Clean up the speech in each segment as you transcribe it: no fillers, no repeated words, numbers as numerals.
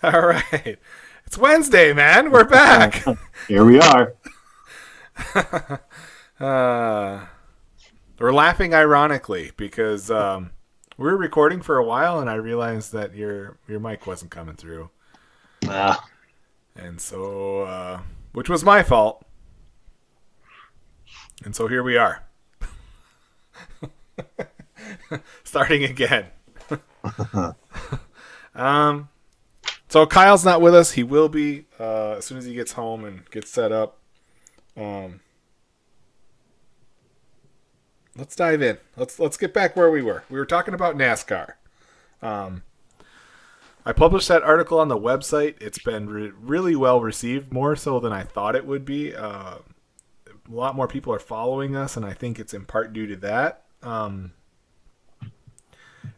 All right. It's Wednesday, man. We're back. Here we are. Uh, we're laughing ironically because we were recording for a while and I realized that your mic wasn't coming through. Ah, And so, which was my fault. And so here we are. Starting again. Um, so Kyle's not with us. He will be as soon as he gets home and gets set up. Um, let's dive in. Let's get back where we were. We were talking about NASCAR. Um, I published that article on the website. It's been really well received, more so than I thought it would be. A lot more people are following us, and I think it's in part due to that.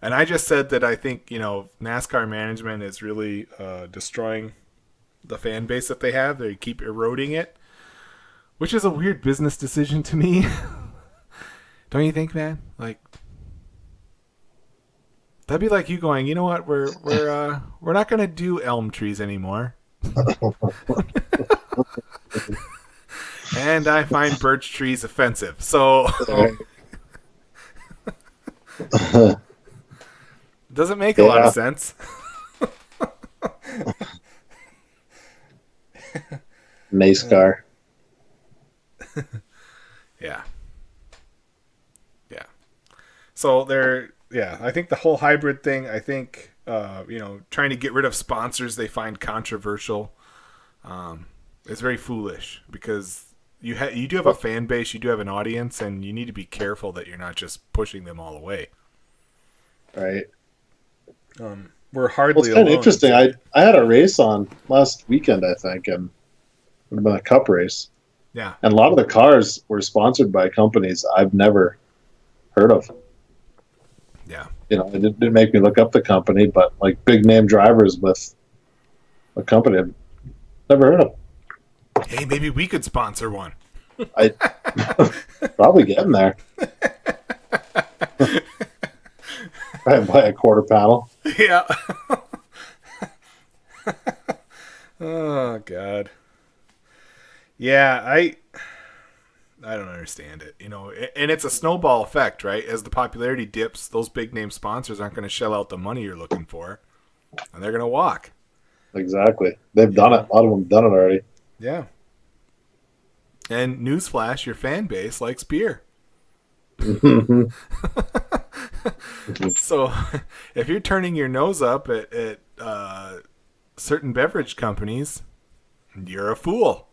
And I just said that I think NASCAR management is really destroying the fan base that they have. They keep eroding it, which is a weird business decision to me. Don't you think, man? Like, that'd be like you going, you know what? We're not gonna do elm trees anymore, and I find birch trees offensive. So doesn't make a lot of yeah. sense. NASCAR. Yeah, yeah. So I think the whole hybrid thing. I think trying to get rid of sponsors they find controversial. Is very foolish because you do have a fan base, you do have an audience, and you need to be careful that you're not just pushing them all away. Right. We're Well, it's hardly kind of alone. interesting. I had a race on last weekend, I think, and it would have been a cup race. Yeah, And a lot of the cars were sponsored by companies I've never heard of. yeah. It didn't make me look up the company, but like big name drivers with a company I've never heard of. Hey, maybe we could sponsor one. I probably getting there. Right, buy a quarter panel. Yeah. Oh God. Yeah, I don't understand it. And it's a snowball effect, right? As the popularity dips, those big name sponsors aren't going to shell out the money you're looking for, and they're going to walk. Exactly. They've done Yeah. it. A lot of them have done it already. Yeah. And newsflash, your fan base likes beer. So if you're turning your nose up at certain beverage companies, you're a fool.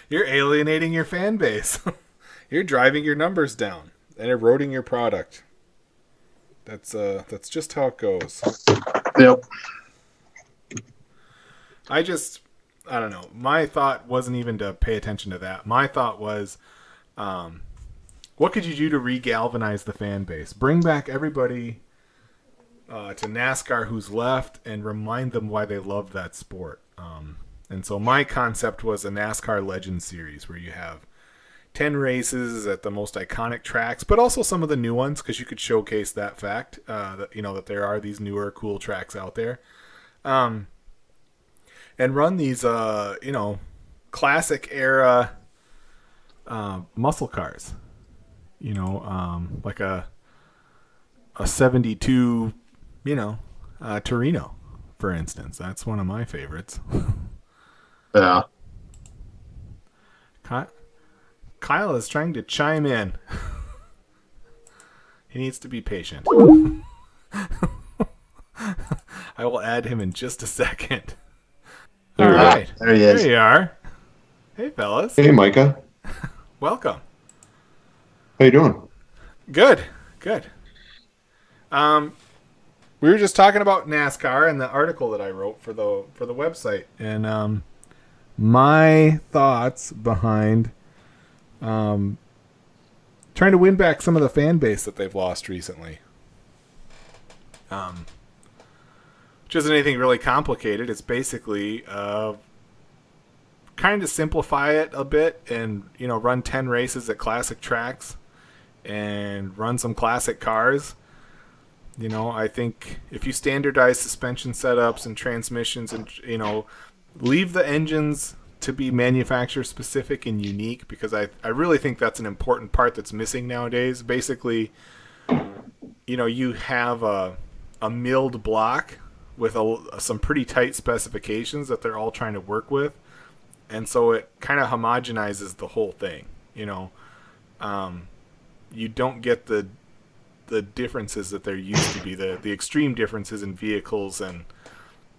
You're alienating your fan base. You're driving your numbers down and eroding your product. That's just how it goes. Yep. I don't know. My thought wasn't even to pay attention to that. My thought was, what could you do to re-galvanize the fan base? Bring back everybody to NASCAR who's left and remind them why they love that sport. And so my concept was a NASCAR Legends series where you have 10 races at the most iconic tracks, but also some of the new ones because you could showcase that fact that there are these newer cool tracks out there. And run these classic era muscle cars. Like a 72, Torino, for instance. That's one of my favorites. Yeah. Kyle is trying to chime in. He needs to be patient. I will add him in just a second. All right. There he is. There you are. Hey, fellas. Hey, Micah. Welcome. How you doing? Good. Good. We were just talking about NASCAR and the article that I wrote for the website, and my thoughts behind trying to win back some of the fan base that they've lost recently. Which isn't anything really complicated. It's basically kind of simplify it a bit and run 10 races at classic tracks and run some classic cars I think if you standardize suspension setups and transmissions and, leave the engines to be manufacturer specific and unique, because I really think that's an important part that's missing nowadays. Basically, you have a milled block with some pretty tight specifications that they're all trying to work with. And so it kind of homogenizes the whole thing, you don't get the differences that there used to be, the extreme differences in vehicles and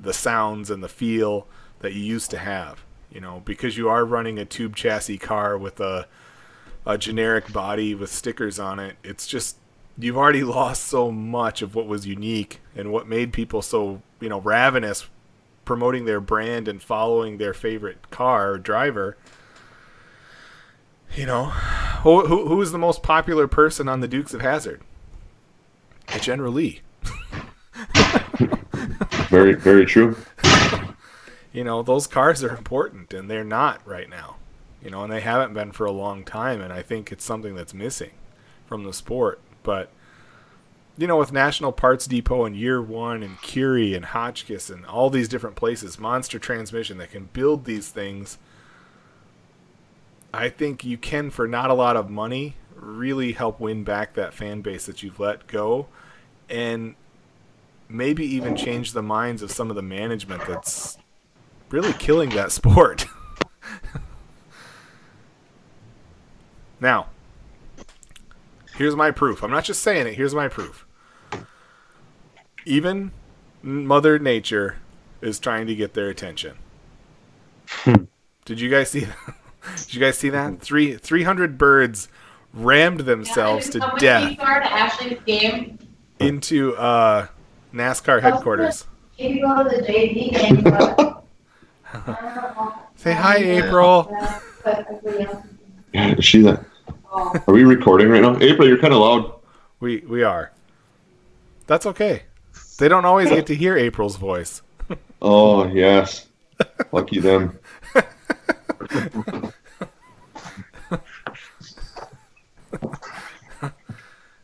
the sounds and the feel that you used to have, because you are running a tube chassis car with a generic body with stickers on it. It's just, you've already lost so much of what was unique and what made people so, ravenous promoting their brand and following their favorite car or driver. Who is the most popular person on the Dukes of Hazzard? General Lee. Very, very true. Those cars are important, and they're not right now. And they haven't been for a long time, and I think it's something that's missing from the sport. But, with National Parts Depot and Year One and Curie and Hotchkiss and all these different places, Monster Transmission, that can build these things, I think you can, for not a lot of money, really help win back that fan base that you've let go, and maybe even change the minds of some of the management that's really killing that sport. Now, here's my proof. I'm not just saying it. Here's my proof. Even Mother Nature is trying to get their attention. Did you guys see that? Did you guys see that? 300 birds rammed themselves to death into NASCAR headquarters. If you go to the JV game, Say hi, April. Is she that? Are we recording right now? April, you're kind of loud. We are. That's okay. They don't always get to hear April's voice. Oh, yes. Lucky them.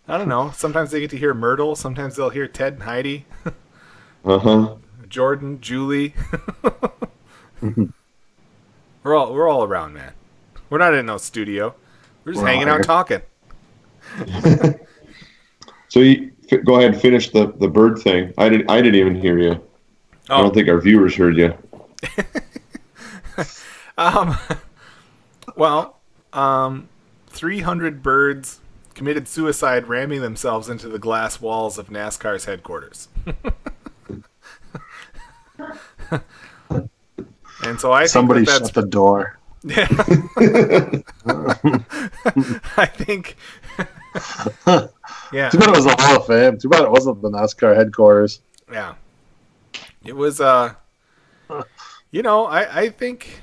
I don't know. Sometimes they get to hear Myrtle. Sometimes they'll hear Ted and Heidi. Uh-huh. Jordan, Julie. We're all around, man. We're not in no studio. We're just hanging out talking. So you go ahead and finish the bird thing. I didn't even hear you. I don't think our viewers heard you. Well, 300 birds committed suicide ramming themselves into the glass walls of NASCAR's headquarters. And so I think somebody that's shut the door. Yeah. I think. Yeah. Too bad it was the Hall of Fame. Too bad it wasn't the NASCAR headquarters. Yeah. It was. I think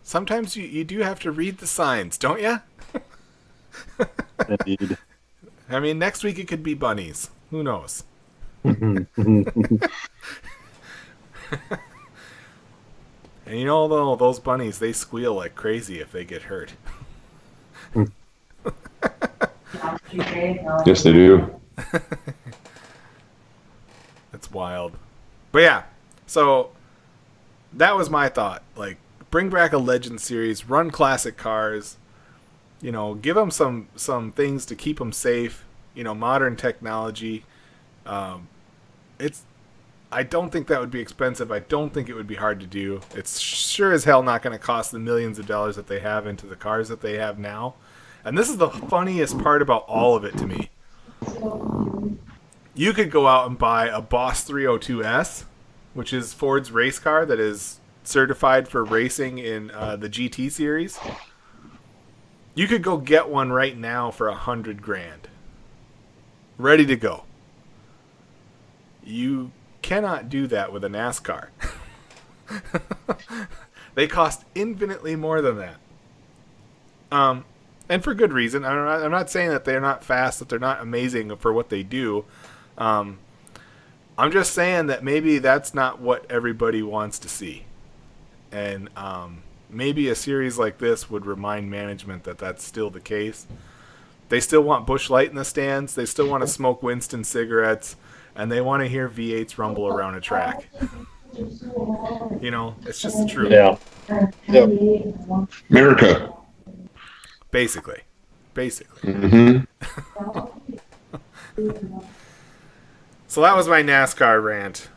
sometimes you do have to read the signs, don't you? Indeed. I mean, next week it could be bunnies. Who knows? And though, those bunnies, they squeal like crazy if they get hurt. Yes, they do. That's wild. But yeah, so that was my thought. Like, bring back a Legend series, run classic cars, give them some things to keep them safe, modern technology. I don't think that would be expensive. I don't think it would be hard to do. It's sure as hell not going to cost the millions of dollars that they have into the cars that they have now. And this is the funniest part about all of it to me. You could go out and buy a Boss 302S, which is Ford's race car that is certified for racing in the GT series. You could go get one right now for $100,000. Ready to go. You cannot do that with a NASCAR. They cost infinitely more than that. And for good reason. I'm not saying that they're not fast, that they're not amazing for what they do. I'm just saying that maybe that's not what everybody wants to see. And maybe a series like this would remind management that that's still the case. They still want Busch Light in the stands. They still want to smoke Winston cigarettes. and they want to hear V8s rumble around a track. You know, it's just the truth. Yeah. Yep. America. Basically. Mm-hmm. So that was my NASCAR rant.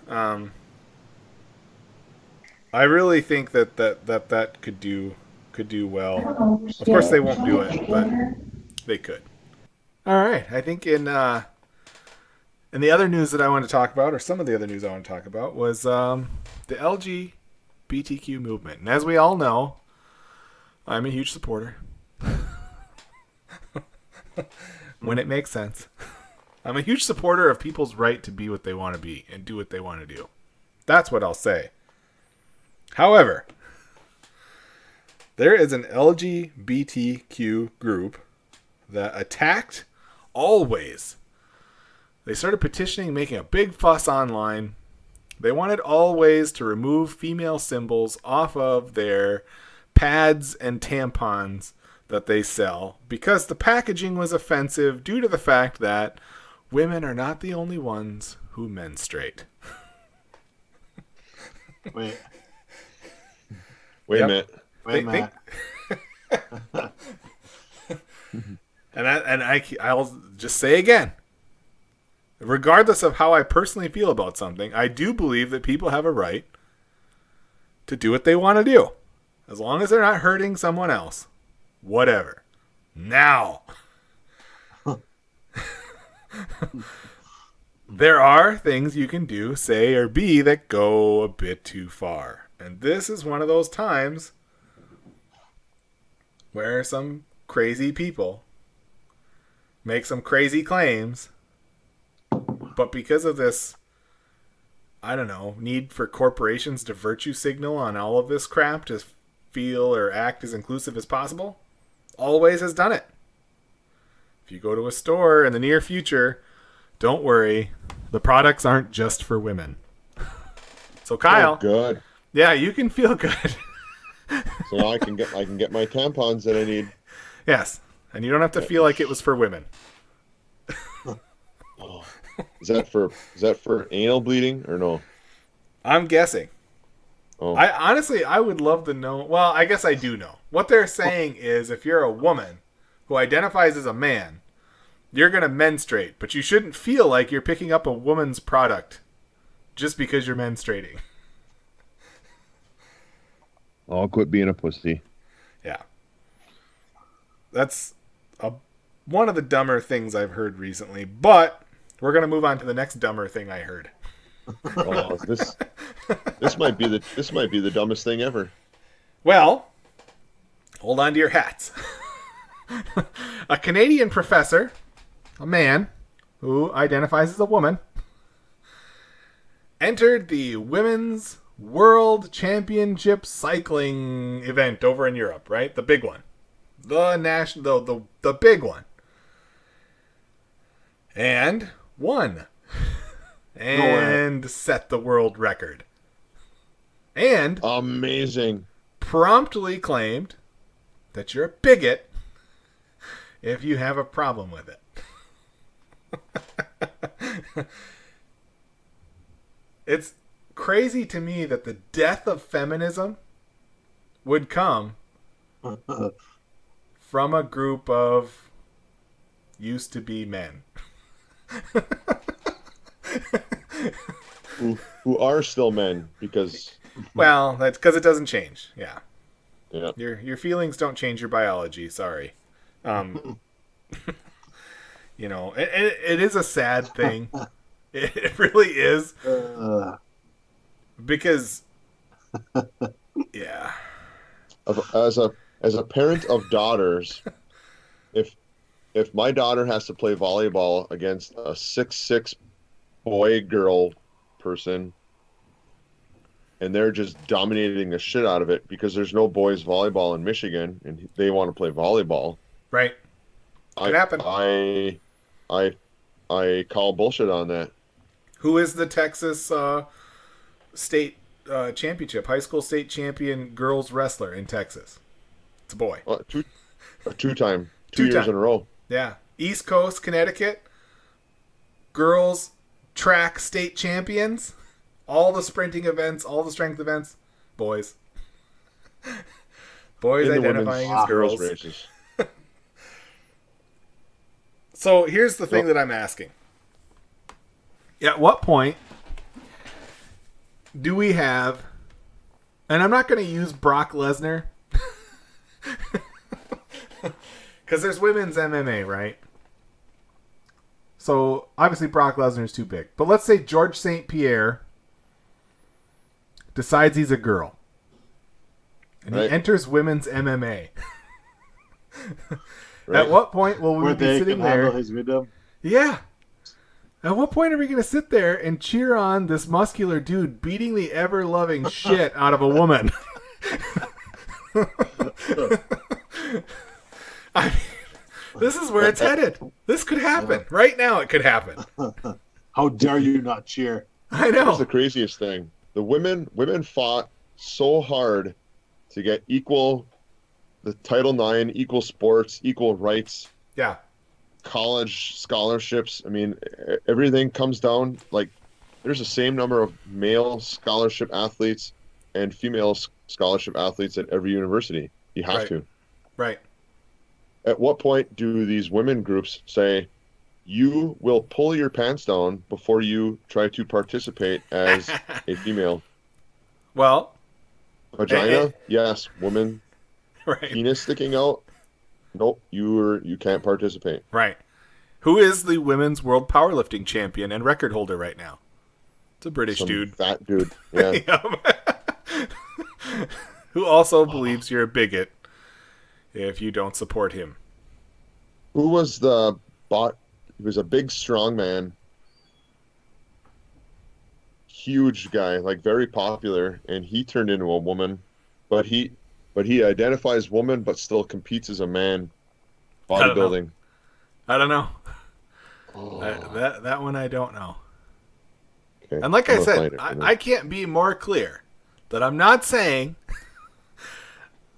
I really think that could do well. Of course, they won't do it, but they could. All right, I think in the other news that I want to talk about, or some of the other news I want to talk about, was the LGBTQ movement. And as we all know, I'm a huge supporter. When it makes sense. I'm a huge supporter of people's right to be what they want to be and do what they want to do. That's what I'll say. However, there is an LGBTQ group that attacked Always. They started petitioning, making a big fuss online. They wanted Always to remove female symbols off of their pads and tampons that they sell because the packaging was offensive due to the fact that women are not the only ones who menstruate. Wait a minute. Matt. I'll just say again, regardless of how I personally feel about something, I do believe that people have a right to do what they want to do, as long as they're not hurting someone else. Whatever. Now, there are things you can do, say, or be that go a bit too far. And this is one of those times where some crazy people make some crazy claims, but because of this, I don't know, need for corporations to virtue signal on all of this crap to feel or act as inclusive as possible, Always has done it. If you go to a store in the near future, don't worry, the products aren't just for women. So Kyle, Oh, good. yeah, you can feel good. So now I can get my tampons that I need. Yes, and you don't have to feel like it was for women. Oh. Is that for anal bleeding or no? I'm guessing. Oh. I would love to know. Well, I guess I do know. What they're saying is if you're a woman who identifies as a man, you're going to menstruate, but you shouldn't feel like you're picking up a woman's product just because you're menstruating. I'll quit being a pussy. Yeah. That's one of the dumber things I've heard recently, but we're going to move on to the next dumber thing I heard. Oh, this might be the dumbest thing ever. Well, hold on to your hats. A Canadian professor, a man who identifies as a woman, entered the Women's World Championship cycling event over in Europe, right? The big one. The big one. And won. And set the world record. And Amazing. promptly claimed that you're a bigot if you have a problem with it. It's crazy to me that the death of feminism would come from a group of used to be men. who are still men because Well, that's because it doesn't change. Yeah. yeah. Your feelings don't change your biology. Sorry. You know, it is a sad thing. It really is. Because, yeah. As a parent of daughters, if my daughter has to play volleyball against a 6'6" boy girl person and they're just dominating the shit out of it because there's no boys volleyball in Michigan and they want to play volleyball. Right. Could happen. I call bullshit on that. Who is the Texas state championship, high school state champion girls wrestler in Texas? It's a boy. Well, two years in a row. Yeah. East Coast, Connecticut, girls track state champions, all the sprinting events, all the strength events, boys. Boys In the identifying women's as girls. races. So here's the thing that I'm asking. At what point do we have, and I'm not going to use Brock Lesnar, because there's women's MMA, right? So obviously Brock Lesnar is too big. But let's say George St. Pierre decides he's a girl. And he enters women's MMA. Right. At what point will we Where be they sitting can handle there? his rhythm. Yeah. At what point are we going to sit there and cheer on this muscular dude beating the ever-loving shit out of a woman? I mean, this is where it's headed. This could happen. Right now it could happen. How dare you not cheer? I Here's know. the craziest thing. The women fought so hard to get the Title IX, equal sports, equal rights, Yeah. college scholarships. I mean, everything comes down, like, there's the same number of male scholarship athletes and female scholarship athletes at every university. You have Right. to. Right. At what point do these women groups say, you will pull your pants down before you try to participate as a female? Well, Vagina? Yes. Woman? right. Penis sticking out? Nope. You can't participate. Right. Who is the women's world powerlifting champion and record holder right now? It's a British Some dude. fat dude. Yeah. Who also believes you're a bigot if you don't support him. Who was the bot? He was a big, strong man. Huge guy, like very popular, and he turned into a woman, but he identifies woman, but still competes as a man. Bodybuilding. I don't know. Oh, That one I don't know. okay. And like I'm I gonna said, find it for you. I can't be more clear that I'm not saying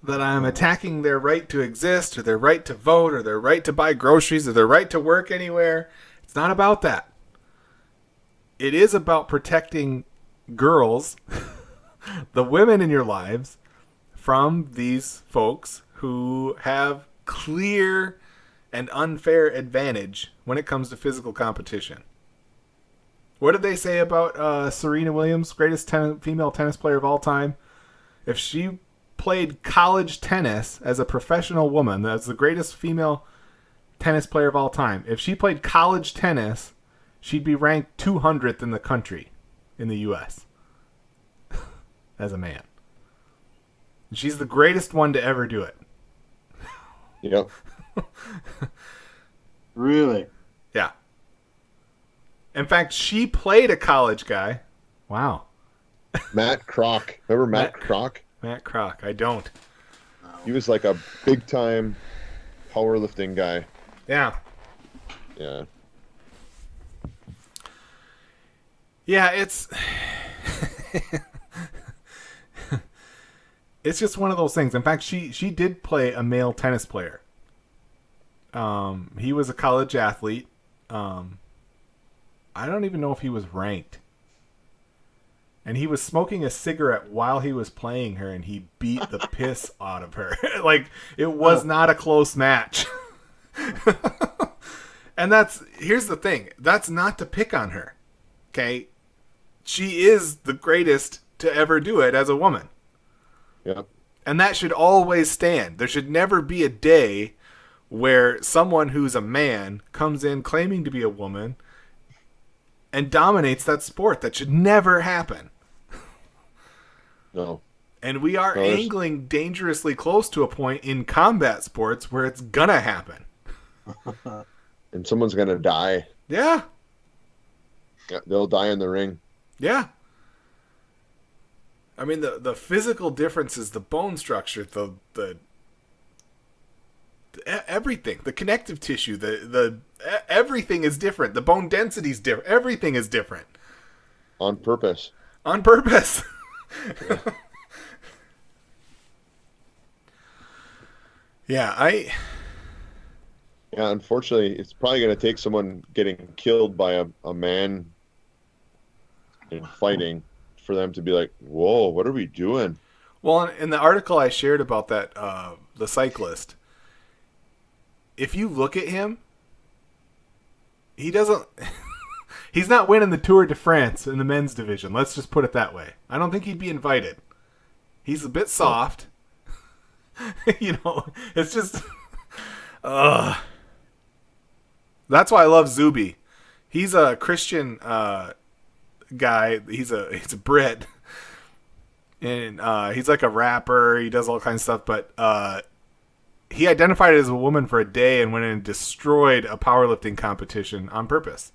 that I'm attacking their right to exist or their right to vote or their right to buy groceries or their right to work anywhere. It's not about that. It is about protecting girls, the women in your lives, from these folks who have clear and unfair advantage when it comes to physical competition. What did they say about Serena Williams, greatest female tennis player of all time? If she played college tennis as a professional woman, that's the greatest female tennis player of all time. If she played college tennis, she'd be ranked 200th in the country, in the U.S. as a man. And she's the greatest one to ever do it. Yep. Really? Yeah. In fact, she played a college guy. Wow. Matt Kroc. Remember Matt Kroc? Matt Kroc. I don't. He was like a big time powerlifting guy. Yeah. Yeah. Yeah, it's it's just one of those things. In fact, she did play a male tennis player. He was a college athlete. I don't even know if he was ranked. And he was smoking a cigarette while he was playing her, and he beat the piss out of her. Like, it was not a close match. And here's the thing. That's not to pick on her. Okay? She is the greatest to ever do it as a woman. Yep. And that should always stand. There should never be a day where someone who's a man comes in claiming to be a woman and dominates that sport. That should never happen. No. And we are No, there's- angling dangerously close to a point in combat sports where it's gonna happen. And someone's gonna die. Yeah. Yeah, they'll die in the ring. Yeah. I mean, the physical differences, the bone structure, the everything, the connective tissue, the everything is different. The bone density is different. Everything is different. On purpose. On purpose. Yeah, Yeah, unfortunately, it's probably going to take someone getting killed by a man in fighting for them to be like, whoa, what are we doing? Well, in the article I shared about that, the cyclist, if you look at him, he doesn't. He's not winning the Tour de France in the men's division. Let's just put it that way. I don't think he'd be invited. He's a bit soft. It's just. That's why I love Zuby. He's a Christian guy. He's a Brit, and he's like a rapper. He does all kinds of stuff, but he identified as a woman for a day and went in and destroyed a powerlifting competition on purpose,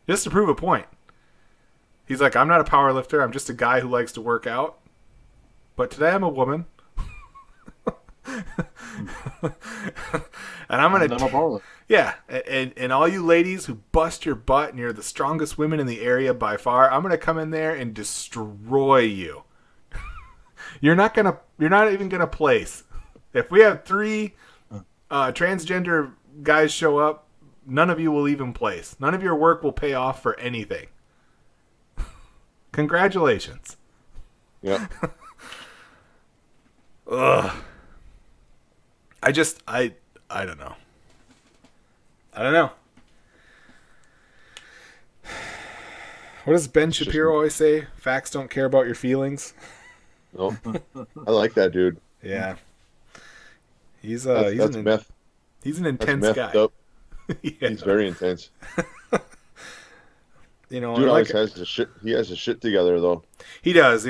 just to prove a point. He's like, I'm not a powerlifter. I'm just a guy who likes to work out. But today I'm a woman. And I'm gonna, yeah, and all you ladies who bust your butt and you're the strongest women in the area by far, I'm gonna come in there and destroy you. You're not even gonna place. If we have 3 transgender guys show up, none of you will even place. None of your work will pay off for anything. Congratulations. Yeah. Ugh. I don't know. I don't know. What does Ben Shapiro always say? Facts don't care about your feelings. No, I like that dude. Yeah. He's That's meth. He's an That's intense methed guy. up. Yeah. He's very intense. Dude always has his shit. He has his shit together though. He does.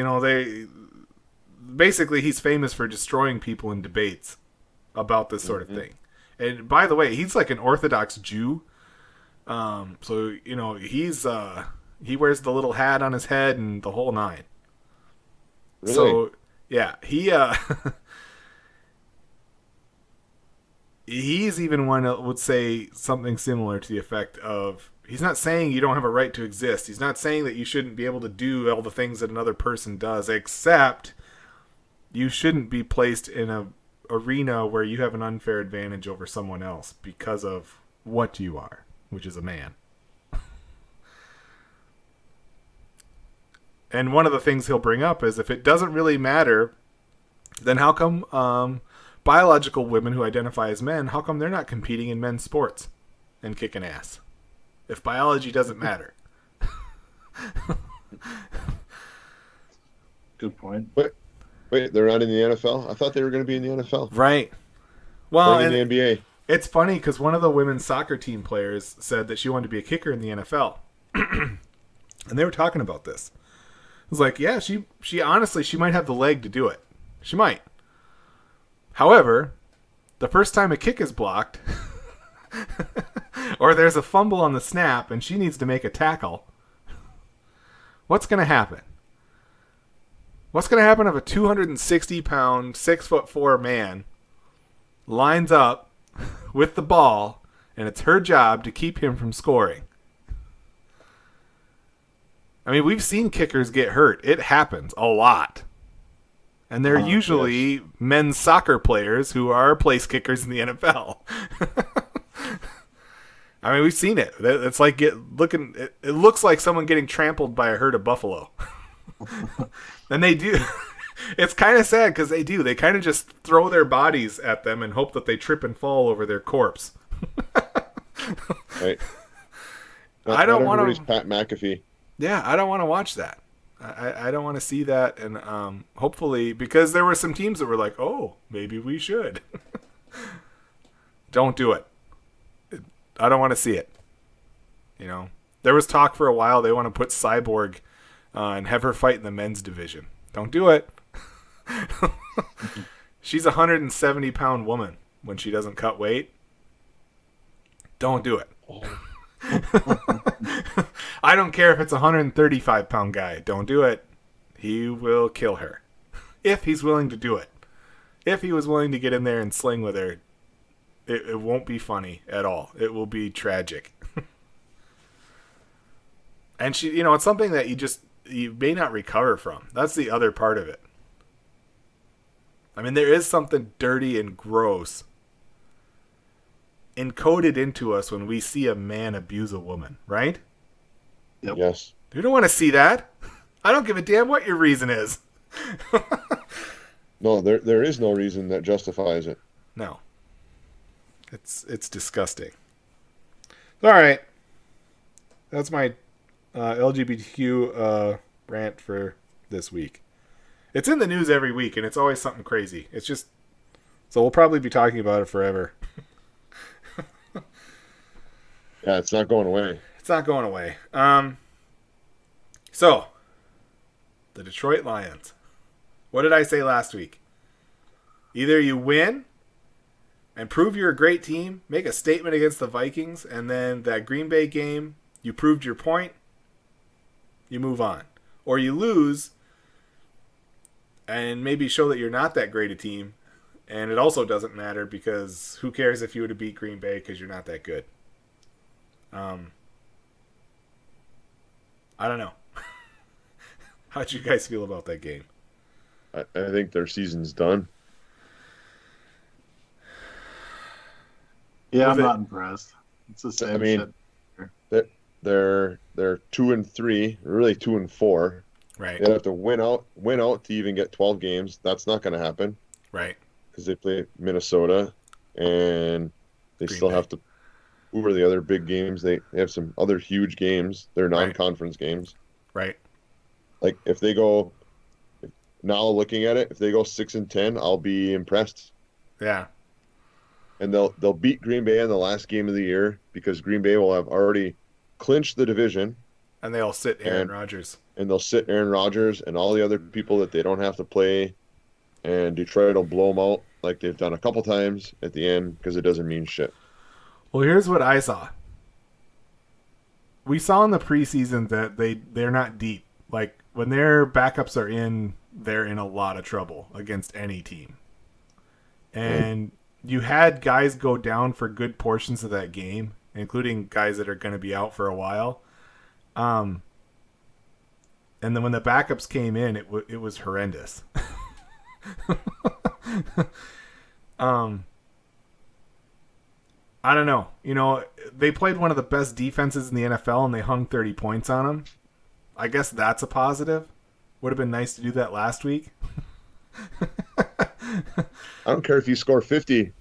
Basically he's famous for destroying people in debates about this sort of thing. And by the way, he's like an Orthodox Jew. So he's he wears the little hat on his head and the whole nine. Really? So yeah, he's even one that would say something similar to the effect of, he's not saying you don't have a right to exist. He's not saying that you shouldn't be able to do all the things that another person does, except you shouldn't be placed in a arena where you have an unfair advantage over someone else because of what you are, which is a man. And one of the things he'll bring up is, if it doesn't really matter, then how come biological women who identify as men, how come they're not competing in men's sports and kicking ass? If biology doesn't matter. Good point. Wait, they're not in the NFL? I thought they were going to be in the NFL. Right. Well, in the NBA. It's funny because one of the women's soccer team players said that she wanted to be a kicker in the NFL. And they were talking about this. It was like, yeah, she honestly, she might have the leg to do it. She might. However, the first time a kick is blocked, or there's a fumble on the snap and she needs to make a tackle, what's going to happen? What's going to happen if a 260-pound, 6'4" man lines up with the ball and it's her job to keep him from scoring? I mean, we've seen kickers get hurt. It happens a lot. And they're usually men's soccer players who are place kickers in the NFL. I mean, we've seen it. It's like it looks like someone getting trampled by a herd of buffalo. And they do. It's kind of sad because they do. They kind of just throw their bodies at them and hope that they trip and fall over their corpse. Right. I don't want to. Pat McAfee. Yeah, I don't want to watch that. I don't want to see that, and hopefully, because there were some teams that were like, oh, maybe we should. Don't do it. I don't want to see it. There was talk for a while they want to put Cyborg and have her fight in the men's division. Don't do it. She's a 170-pound woman when she doesn't cut weight. Don't do it. I don't care if it's a 135-pound guy. Don't do it. He will kill her. If he's willing to do it. If he was willing to get in there and sling with her, it won't be funny at all. It will be tragic. And she, it's something that you may not recover from. That's the other part of it. I mean, there is something dirty and gross encoded into us when we see a man abuse a woman, right? Yep. Yes. You don't want to see that. I don't give a damn what your reason is. No, there is no reason that justifies it. No. It's disgusting. All right. That's my LGBTQ rant for this week. It's in the news every week, and it's always something crazy. It's just... So we'll probably be talking about it forever. Yeah, it's not going away. It's not going away. So, the Detroit Lions. What did I say last week? Either you win and prove you're a great team, make a statement against the Vikings, and then that Green Bay game, you proved your point, you move on. Or you lose and maybe show that you're not that great a team, and it also doesn't matter because who cares if you would have beat Green Bay because you're not that good. I don't know. How'd you guys feel about that game? I think their season's done. Yeah, Was I'm it- not impressed. It's the same I mean, shit. They're 2-3, really 2-4. Right, They'd have to win out to even get 12 games. That's not going to happen right. because they play Minnesota, and they Green still Bay. have to. Who are the other big games? They have some other huge games. They're Right. non-conference games. Right. Like if they go now, looking at it, if they go 6-10, I'll be impressed. Yeah. And they'll beat Green Bay in the last game of the year because Green Bay will have already clinched the division, And they all sit Aaron And- Rodgers. and they'll sit Aaron Rodgers and all the other people that they don't have to play, and Detroit will blow them out like they've done a couple times at the end because it doesn't mean shit. Well, here's what I saw. We saw in the preseason that they're not deep. Like when their backups are in, they're in a lot of trouble against any team. And you had guys go down for good portions of that game, including guys that are going to be out for a while. And then when the backups came in, it was horrendous. I don't know. You know, they played one of the best defenses in the NFL and they hung 30 points on them. I guess that's a positive. Would have been nice to do that last week. I don't care if you score 50.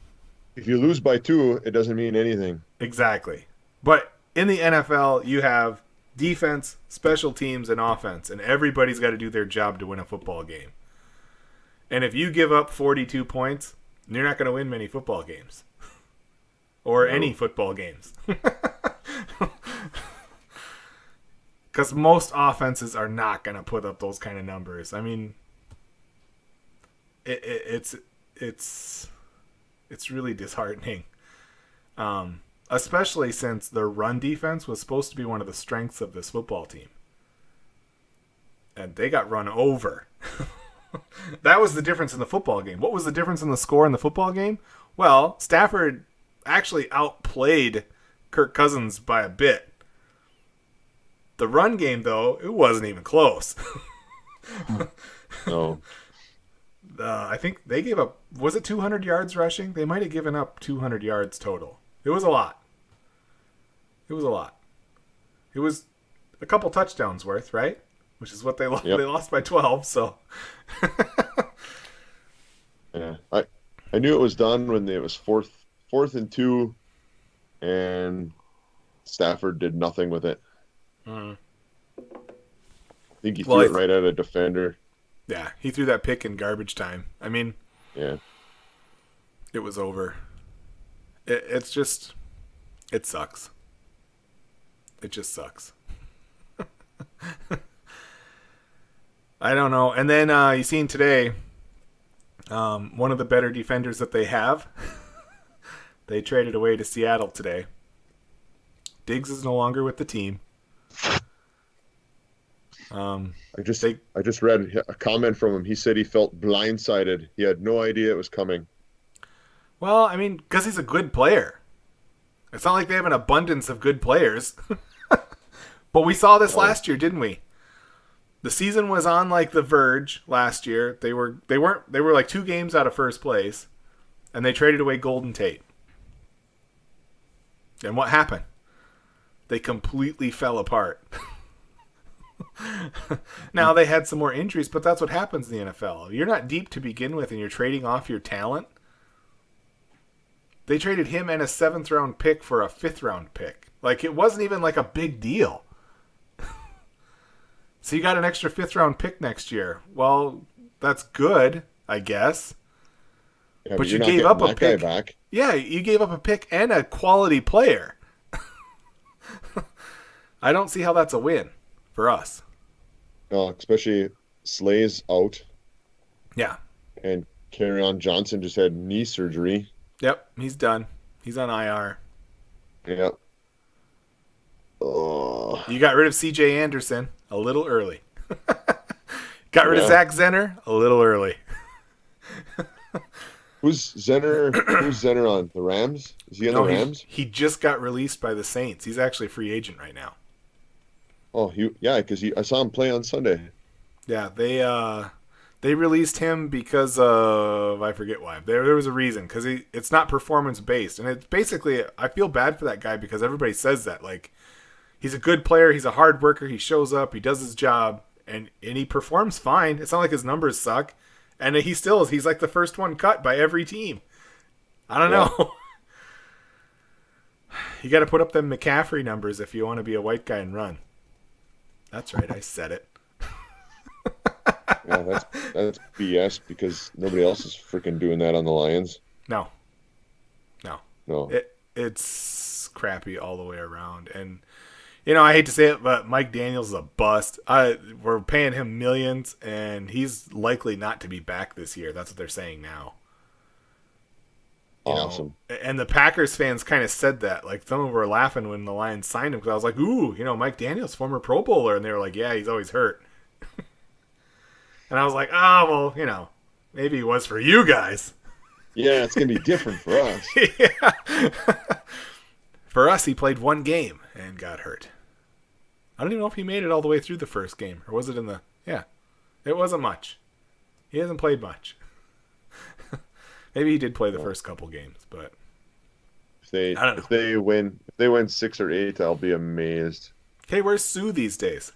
If you lose by 2, it doesn't mean anything. Exactly. But in the NFL, you have defense, special teams, and offense, and everybody's got to do their job to win a football game. And if you give up 42 points, you're not going to win many football games. Or any football games. Because most offenses are not going to put up those kind of numbers. I mean, it's really disheartening. Especially since their run defense was supposed to be one of the strengths of this football team. And they got run over. That was the difference in the football game. What was the difference in the score in the football game? Well, Stafford actually outplayed Kirk Cousins by a bit. The run game, though, it wasn't even close. No. I think they gave up, was it 200 yards rushing? They might have given up 200 yards total. It was a lot. It was a lot. It was a couple touchdowns worth, right? Which is what they lost. Yep. They lost by 12, so. Yeah. I knew it was done when it was fourth and 2, and Stafford did nothing with it. Mm. I think he Well, threw it right at a defender. Yeah, he threw that pick in garbage time. I mean, Yeah. it was over. It's just, it sucks. It just sucks. I don't know. And then you seen today, one of the better defenders that they have, they traded away to Seattle today. Diggs is no longer with the team. I just read a comment from him. He said he felt blindsided. He had no idea it was coming. Well, I mean, because he's a good player. It's not like they have an abundance of good players. But we saw this last year, didn't we? The season was on like the verge last year. They were like 2 games out of first place, and they traded away Golden Tate. And what happened? They completely fell apart. Now they had some more injuries, but that's what happens in the NFL. You're not deep to begin with, and you're trading off your talent. They traded him and a 7th round pick for a 5th round pick. Like, it wasn't even like a big deal. So you got an extra 5th round pick next year. Well, that's good, I guess. Yeah, but you're you not gave up getting a that guy pick. back. Yeah, you gave up a pick and a quality player. I don't see how that's a win for us. No, especially Slay's out, Yeah. and Kerryon Johnson just had knee surgery. Yep, he's done. He's on IR. Yeah. Oh, You got rid of CJ Anderson a little early. Got rid of Yeah. Zach Zenner a little early. who's Zenner? Who's Zenner on the Rams? Is he on No, the Rams? he just got released by the Saints. He's actually a free agent right now. Oh, because I saw him play on Sunday. Yeah, they released him because of, I forget why. There was a reason, because it's not performance based, and it's basically, I feel bad for that guy because everybody says that, like, he's a good player, he's a hard worker, he shows up, he does his job, and he performs fine. It's not like his numbers suck, and he's like the first one cut by every team. I don't know. You got to put up them McCaffrey numbers if you want to be a white guy and run. That's right, I said it. Yeah, that's BS because nobody else is freaking doing that on the Lions. No. No. It's crappy all the way around. And, I hate to say it, but Mike Daniels is a bust. We're paying him millions, and he's likely not to be back this year. That's what they're saying now. Awesome. And the Packers fans kind of said that. Like, some of them were laughing when the Lions signed him because I was like, ooh, Mike Daniels, former Pro Bowler. And they were like, yeah, he's always hurt. And I was like, well, maybe it was for you guys. Yeah, it's gonna be different for us. Yeah. For us, he played one game and got hurt. I don't even know if he made it all the way through the first game. Or was it in the... Yeah. It wasn't much. He hasn't played much. Maybe he did play the first couple games, but... I don't know. If they win 6 or 8, I'll be amazed. Hey, where's Sue these days?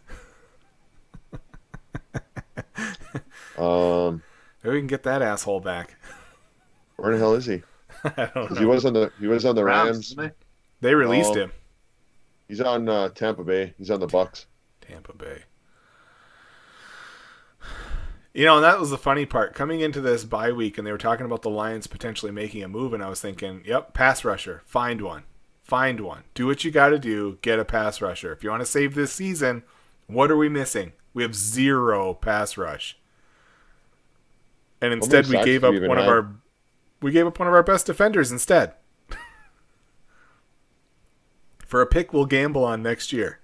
Maybe we can get that asshole back. Where the hell is he? I don't 'Cause know. he was on the Rams. isn't They released Oh. him. He's on Tampa Bay. He's on the Bucks. Tampa Bay. And that was the funny part. Coming into this bye week, and they were talking about the Lions potentially making a move, and I was thinking, yep, pass rusher. Find one. Do what you got to do. Get a pass rusher. If you want to save this season, what are we missing? We have 0 pass rush. And instead we sacks gave do up you even one of have? our best defenders instead. For a pick we'll gamble on next year.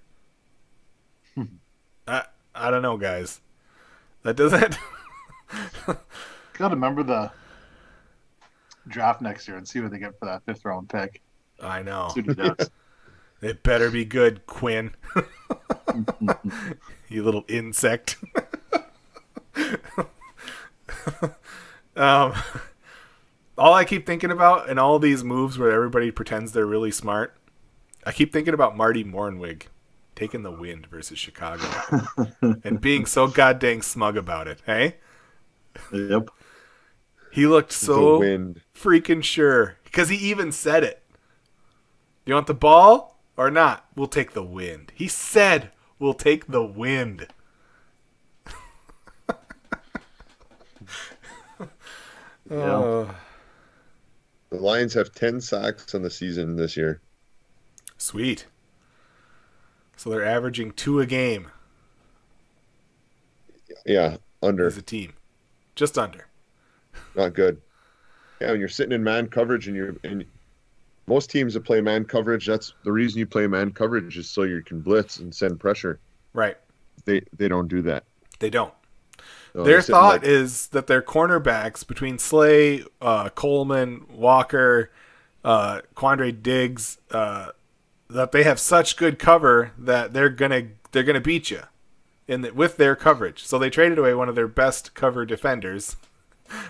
I don't know, guys. That doesn't... Got to remember the draft next year and see what they get for that 5th round pick. I know. See what he does. It better be good, Quinn. You little insect. All I keep thinking about in all these moves where everybody pretends they're really smart, I keep thinking about Marty Mornwig taking the wind versus Chicago and being so goddamn smug about it, hey? Yep. He looked The so wind. freaking sure because he even said it. You want the ball or not? We'll take the wind. He said we'll take the wind. Yeah. The Lions have 10 sacks on the season this year. Sweet. So they're averaging 2 a game Yeah, under. as a team. Just under. Not good. Yeah, when you're sitting in man coverage and most teams that play man coverage, that's the reason you play man coverage is so you can blitz and send pressure. Right. They don't do that. They don't. No, Their they're sitting thought like- is that their cornerbacks between Slay, Coleman, Walker, Quandre Diggs, that they have such good cover that they're gonna beat you with their coverage. So they traded away one of their best cover defenders,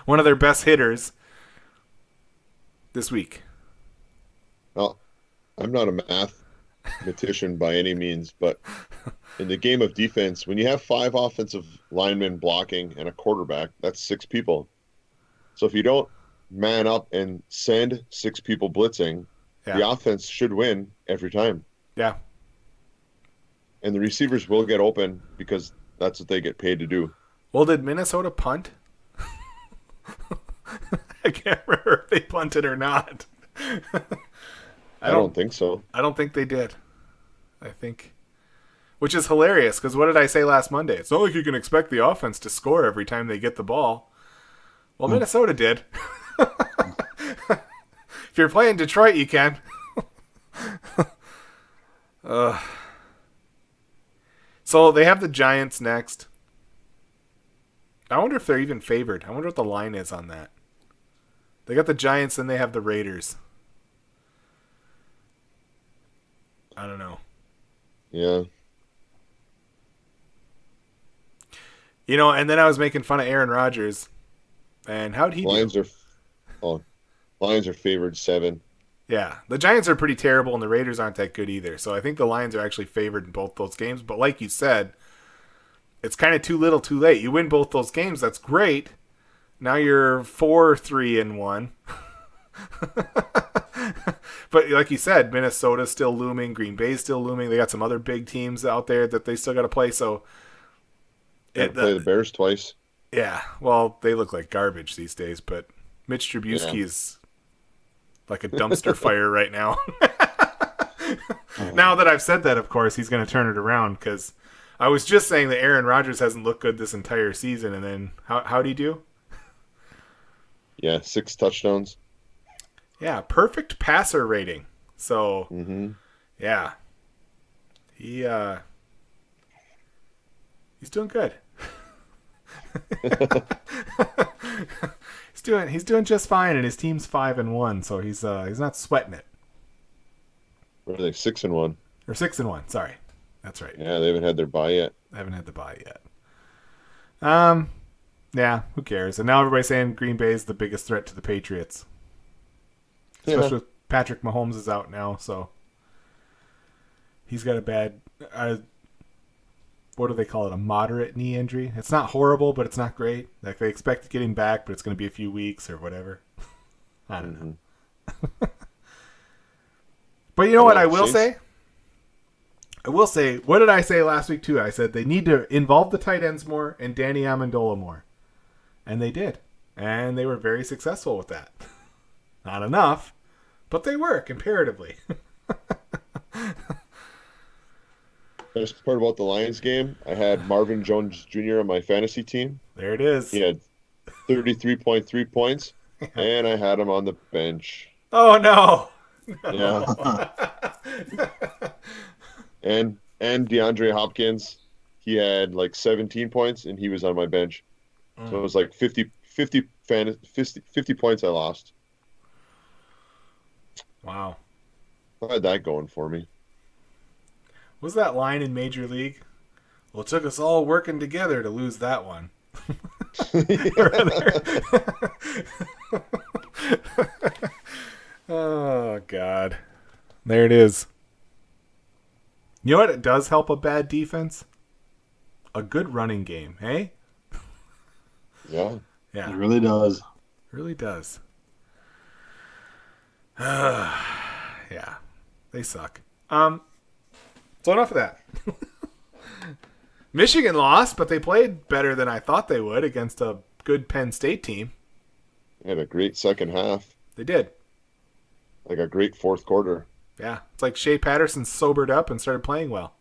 one of their best hitters this week. Well, I'm not a mathematician by any means, but in the game of defense, when you have 5 offensive linemen blocking and a quarterback, that's 6 people. So if you don't man up and send 6 people blitzing, Yeah. the offense should win every time. Yeah. And the receivers will get open because that's what they get paid to do. Well, did Minnesota punt? I can't remember if they punted or not. I don't think so. I don't think they did. I think, which is hilarious because what did I say last Monday? It's not like you can expect the offense to score every time they get the ball. Well, Minnesota did. If you're playing Detroit, you can. So they have the Giants next. I wonder if they're even favored. I wonder what the line is on that. They got the Giants, and they have the Raiders. I don't know. Yeah. You know, and then I was making fun of Aaron Rodgers. And how'd he do? Lions are favored 7. Yeah, the Giants are pretty terrible, and the Raiders aren't that good either. So I think the Lions are actually favored in both those games. But like you said, it's kind of too little, too late. You win both those games, that's great. Now you're 4-3-1. But like you said, Minnesota's still looming, Green Bay's still looming. They got some other big teams out there that they still got to play. So Play the Bears twice. Yeah, well, they look like garbage these days. But Mitch Trubisky is like a dumpster fire right now. Now that I've said that, of course, he's going to turn it around because I was just saying that Aaron Rodgers hasn't looked good this entire season. And then how'd he do? Yeah, 6 touchdowns. Yeah, perfect passer rating. So, yeah, he's doing good. He's doing just fine, and his team's 5-1, so he's not sweating it. What are they, 6-1? Or 6-1. Sorry, that's right. Yeah, they haven't had their bye yet. I haven't had the bye yet. Yeah, who cares? And now everybody's saying Green Bay is the biggest threat to the Patriots. Especially with Patrick Mahomes is out now, so he's got a bad, what do they call it, a moderate knee injury. It's not horrible, but it's not great. Like they expect to get him back, but it's going to be a few weeks or whatever. I don't know. But you know what I will say? I will say, what did I say last week too? I said they need to involve the tight ends more and Danny Amendola more. And they did. And they were very successful with that. Not enough, but they were comparatively. Best part about the Lions game, I had Marvin Jones Jr. on my fantasy team. There it is. He had 33.3 points, and I had him on the bench. Oh, no. Yeah. And DeAndre Hopkins, he had like 17 points, and he was on my bench. So it was like 50 points I lost. Wow. I had that going for me. What was that line in Major League? Well, it took us all working together to lose that one. Oh, God. There it is. You know what? It does help a bad defense? A good running game, hey? Yeah. Yeah. It really does. Really does. Yeah. They suck. So enough of that. Michigan lost, but they played better than I thought they would against a good Penn State team. They had a great second half. They did. Like a great fourth quarter. Yeah. It's like Shea Patterson sobered up and started playing well.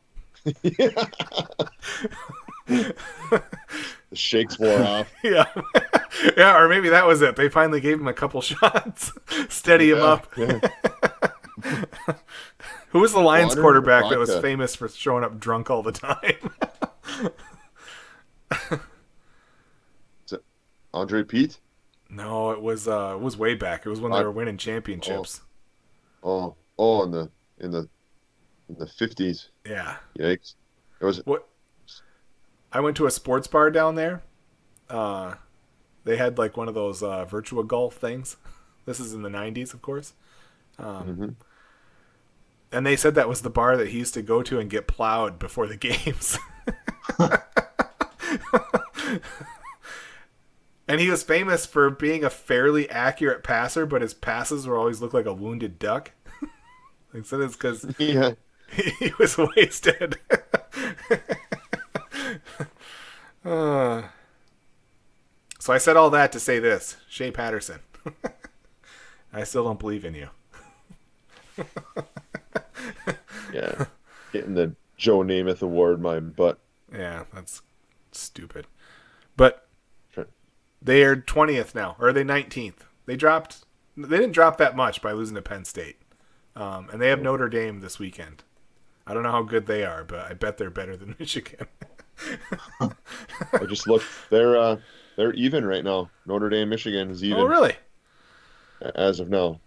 The shakes wore off. Yeah. Yeah, or maybe that was it. They finally gave him a couple shots. Steady him up. Yeah. Who was the Lions Water quarterback that was vodka. famous for showing up drunk all the time? Is it Andre Pete? No, it was way back. It was when they were winning championships. Oh, in the 50s. Yeah. Yikes. It was What? I went to a sports bar down there. They had like one of those virtual golf things. This is in the 90s, of course. And they said that was the bar that he used to go to and get plowed before the games. And he was famous for being a fairly accurate passer, but his passes were always look like a wounded duck. Like, so that's because Yeah. he was wasted. So I said all that to say this. Shea Patterson. I still don't believe in you. Yeah. Getting the Joe Namath Award, my butt. Yeah, that's stupid. But they are 20th now, or are they 19th? They didn't drop that much by losing to Penn State. And they have Notre Dame this weekend. I don't know how good they are, but I bet they're better than Michigan. I just looked. They're even right now. Notre Dame, Michigan is even. Oh, really? As of now.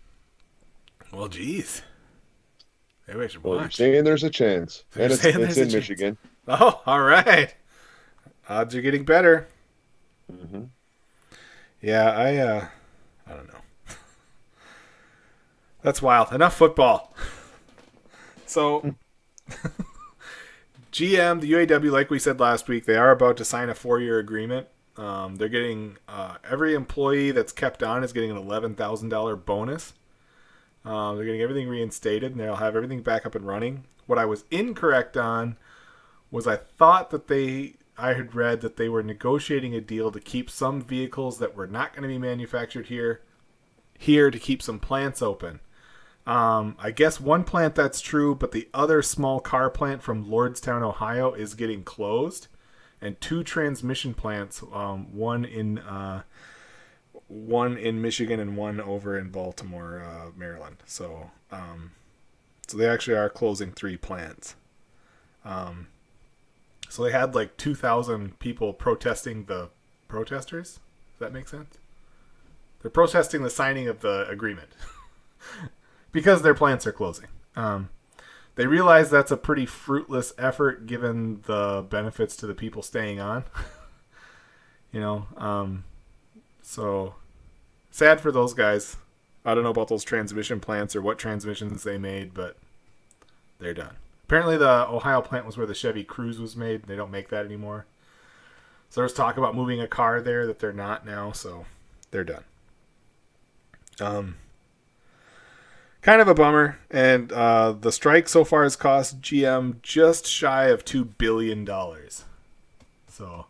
Well, geez. Maybe I should Well, you're watch. saying there's a chance. They're And it's saying there's a in chance. Michigan. Oh, all right. Odds are getting better. Mm-hmm. Yeah, I don't know. That's wild. Enough football. So, GM, the UAW, like we said last week, they are about to sign a 4-year agreement. They're getting every employee that's kept on is getting an $11,000 bonus. They're getting everything reinstated, and they'll have everything back up and running. What I was incorrect on was I thought that I had read that they were negotiating a deal to keep some vehicles that were not going to be manufactured here to keep some plants open. I guess one plant that's true, but the other small car plant from Lordstown, Ohio is getting closed, and 2 transmission plants, one in Michigan and one over in Baltimore, Maryland. So they actually are closing 3 plants. So they had like 2,000 people protesting the protesters. Does that make sense? They're protesting the signing of the agreement because their plants are closing. They realize that's a pretty fruitless effort given the benefits to the people staying on. So sad for those guys. I don't know about those transmission plants or what transmissions they made, but they're done. Apparently the Ohio plant was where the Chevy Cruze was made. They don't make that anymore. So there's talk about moving a car there that they're not now, so they're done. Kind of a bummer. And the strike so far has cost GM just shy of $2 billion. So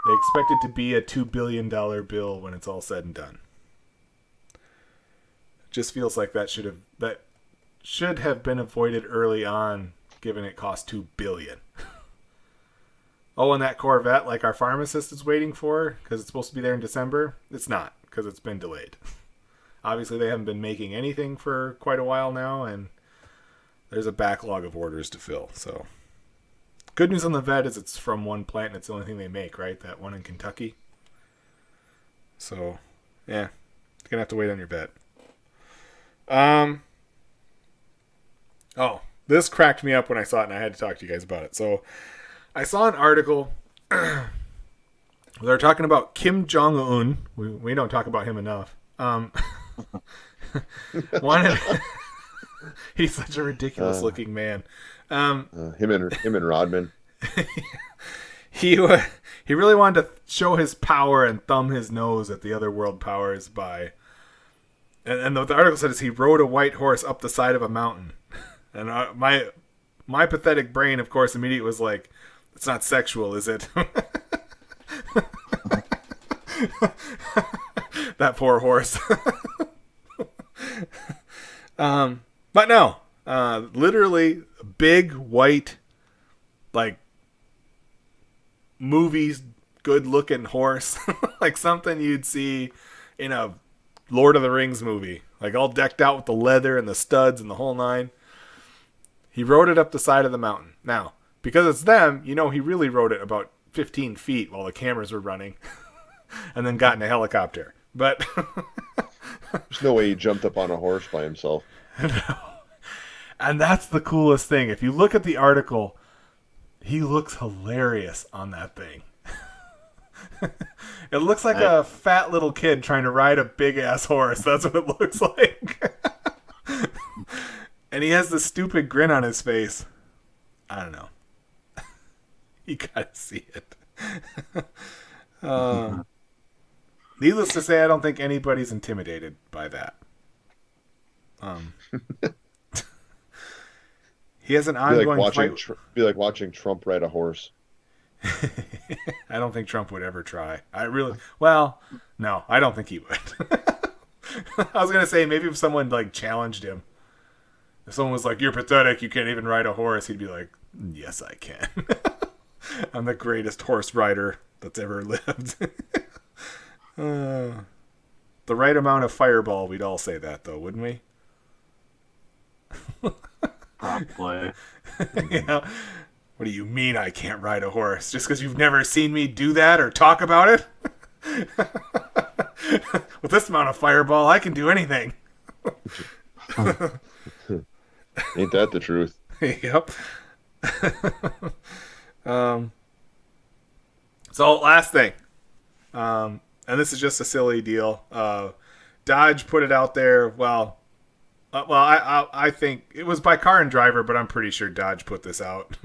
they expect it to be a $2 billion bill when it's all said and done. It just feels like that should have been avoided early on, given it cost $2 billion. Oh, and that Corvette, like our pharmacist is waiting for, because it's supposed to be there in December, it's not, because it's been delayed. Obviously, they haven't been making anything for quite a while now, and there's a backlog of orders to fill. So, good news on the Vet is it's from one plant, and it's the only thing they make, right? That one in Kentucky. So, yeah, you're gonna have to wait on your Vet. Oh, this cracked me up when I saw it, and I had to talk to you guys about it. So, I saw an article. They're talking about Kim Jong-Un. We don't talk about him enough. He's such a ridiculous looking man. Him and Rodman. He really wanted to show his power and thumb his nose at the other world powers by. And what the article said is he rode a white horse up the side of a mountain. And my pathetic brain, of course, immediately was like, "It's not sexual, is it?" That poor horse. But no, literally big white, like movies, good-looking horse, like something you'd see in a Lord of the Rings movie, like all decked out with the leather and the studs and the whole nine. He rode it up the side of the mountain. Now, because it's them, he really rode it about 15 feet while the cameras were running, and then got in a helicopter. But There's no way he jumped up on a horse by himself. no. And that's the coolest thing. If you look at the article, he looks hilarious on that thing. It looks like a fat little kid trying to ride a big ass horse. That's what it looks like. And he has this stupid grin on his face. I don't know. You gotta see it. Needless to say, I don't think anybody's intimidated by that. He has an ongoing fight. Be like watching Trump ride a horse. I don't think Trump would ever try. No, I don't think he would. I was gonna say maybe if someone like challenged him, if someone was like, "You're pathetic, you can't even ride a horse," he'd be like, "Yes, I can. I'm the greatest horse rider that's ever lived." The right amount of fireball, we'd all say that, though, wouldn't we? Probably. Yeah. What do you mean I can't ride a horse? Just because you've never seen me do that or talk about it? With this amount of fireball, I can do anything. Ain't that the truth? Yep. So last thing, and this is just a silly deal. Dodge put it out there. I think it was by Car and Driver, but I'm pretty sure Dodge put this out.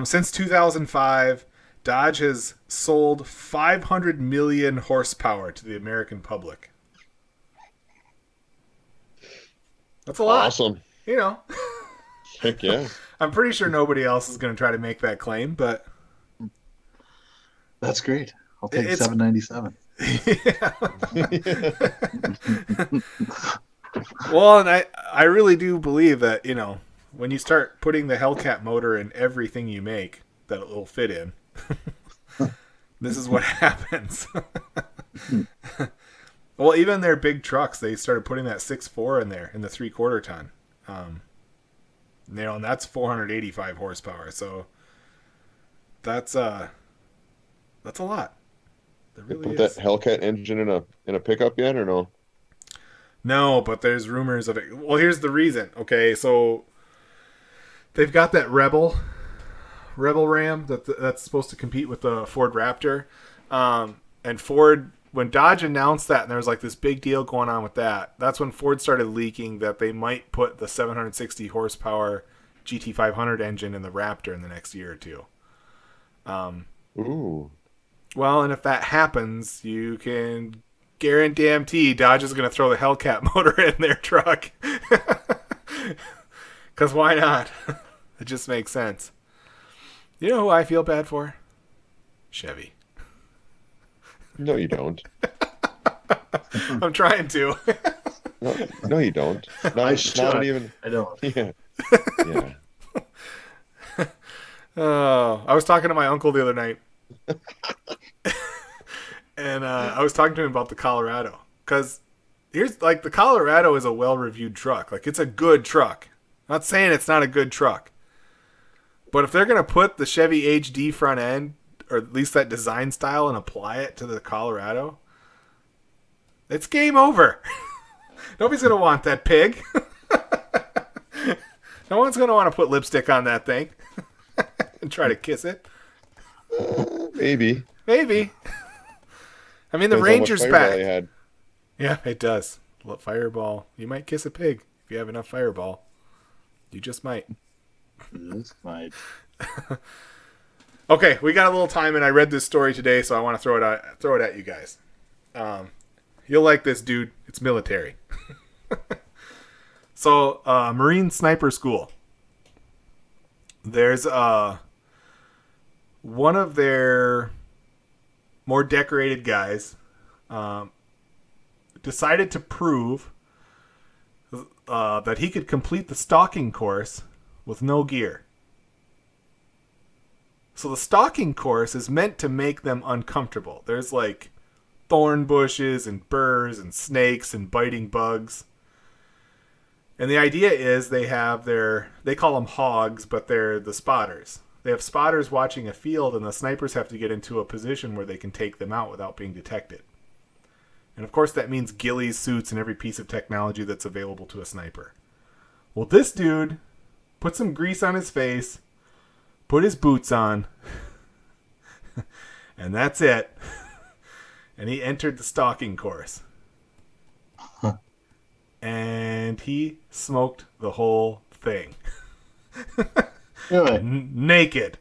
Since 2005, Dodge has sold 500 million horsepower to the American public. That's a lot. Awesome. You know. Heck yeah. I'm pretty sure nobody else is going to try to make that claim, but That's great. I'll take $7.97. Well, and I really do believe that, when you start putting the Hellcat motor in everything you make that it will fit in, this is what happens. Well, even their big trucks, they started putting that 6.4 in there in the 3/4 ton. And that's 485 horsepower. So that's a lot. That really Put is. that Hellcat engine in a pickup yet or no? No, but there's rumors of it. Well, here's the reason. Okay, so they've got that Rebel Ram that's supposed to compete with the Ford Raptor. And Ford, when Dodge announced that, and there was like this big deal going on with that, that's when Ford started leaking that they might put the 760 horsepower GT500 engine in the Raptor in the next year or two. Ooh. Well, and if that happens, you can guarantee Dodge is going to throw the Hellcat motor in their truck. Because why not? It just makes sense. You know who I feel bad for? Chevy. No, you don't. I'm trying to. No, you don't. Not even. I don't. Yeah. Yeah. Oh, I was talking to my uncle the other night. And I was talking to him about the Colorado. Because the Colorado is a well-reviewed truck. Like, it's a good truck. I'm not saying it's not a good truck. But if they're going to put the Chevy HD front end, or at least that design style, and apply it to the Colorado, it's game over. Nobody's going to want that pig. No one's going to want to put lipstick on that thing and try to kiss it. Maybe. I mean, the Ranger's back. Had. Yeah, it does. Fireball. You might kiss a pig if you have enough Fireball. You just might. This might. Okay, we got a little time, and I read this story today, so I want to throw it at you guys. You'll like this, dude. It's military. So, Marine Sniper School. There's one of their more decorated guys decided to prove that he could complete the stalking course with no gear. So the stalking course is meant to make them uncomfortable. There's like thorn bushes and burrs and snakes and biting bugs. And the idea is they call them hogs, but they're the spotters. They have spotters watching a field, and the snipers have to get into a position where they can take them out without being detected. And of course that means ghillies, suits, and every piece of technology that's available to a sniper. Well, this dude put some grease on his face, put his boots on, and that's it. And he entered the stalking course. And and he smoked the whole thing. Really? Naked.